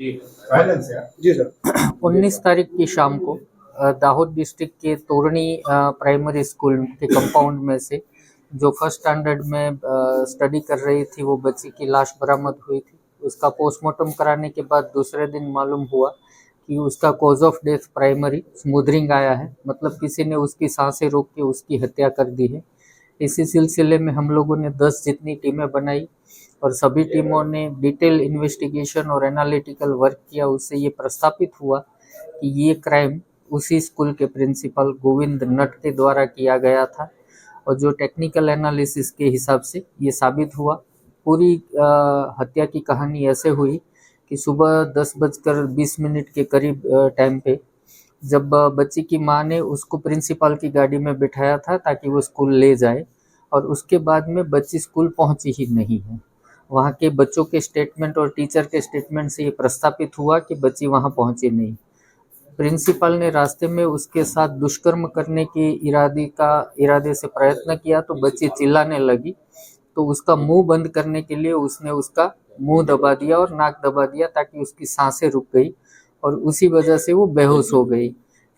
जी violence है जी sir. 19 तारीख की शाम को दाहोद डिस्ट्रिक्ट के तोरणी प्राइमरी स्कूल के कंपाउंड में से जो फर्स्ट स्टैंडर्ड में स्टडी कर रही थी वो बच्ची की लाश बरामद हुई थी। उसका पोस्टमार्टम कराने के बाद दूसरे दिन मालूम हुआ कि उसका cause of death primary smothering आया है, मतलब किसी ने उसकी सांसें रोक के उसकी हत्या कर दी है। इसी सिलसिले में हम लोगों ने 10 जितनी टीमें बनाई और सभी टीमों ने डिटेल इन्वेस्टिगेशन और एनालिटिकल वर्क किया। उससे ये प्रस्तापित हुआ कि ये क्राइम उसी स्कूल के प्रिंसिपल गोविंद नट के द्वारा किया गया था और जो टेक्निकल एनालिसिस के हिसाब से ये साबित हुआ। पूरी हत्या की कहानी ऐसे हुई कि सुबह 10:20 के करीब टाइम पे जब बच्ची की माँ ने उसको प्रिंसिपल की गाड़ी में बिठाया था ताकि वो स्कूल ले जाए और उसके बाद में बच्ची स्कूल पहुंची ही नहीं है। वहाँ के बच्चों के स्टेटमेंट और टीचर के स्टेटमेंट से ये प्रस्तापित हुआ कि बच्ची वहाँ पहुंची नहीं। प्रिंसिपल ने रास्ते में उसके साथ दुष्कर्म करने के इरादे से प्रयत्न किया तो बच्ची चिल्लाने लगी, तो उसका मुंह बंद करने के लिए उसने उसका मुंह दबा दिया और नाक दबा दिया ताकि उसकी सांसें रुक गई और उसी वजह से वो बेहोश हो गई।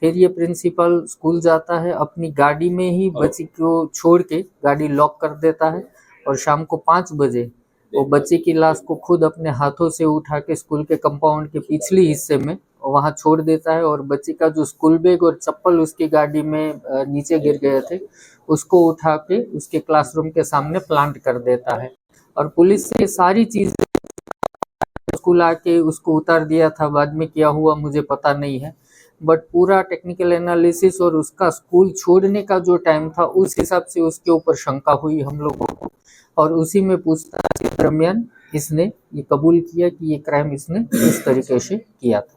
फिर ये प्रिंसिपल स्कूल जाता है, अपनी गाड़ी में ही बच्ची को छोड़ के गाड़ी लॉक कर देता है और शाम को 5 बजे वो बच्ची की लाश को खुद अपने हाथों से उठा के स्कूल के कंपाउंड के पिछले हिस्से में वहां छोड़ देता है और बच्ची का जो स्कूल बैग और चप्पल उसकी गाड़ी में नीचे गिर गए थे उसको उठा के उसके क्लासरूम के सामने प्लांट कर देता है। और पुलिस से सारी चीजें स्कूल आके उसको उतार दिया था, बाद में क्या हुआ मुझे पता नहीं है, बट पूरा टेक्निकल एनालिसिस और उसका स्कूल छोड़ने का जो टाइम था उस हिसाब से उसके ऊपर शंका हुई हम लोगों को और उसी में पूछताछ के दरमियान इसने ये कबूल किया कि ये क्राइम इसने इस तरीके से किया था।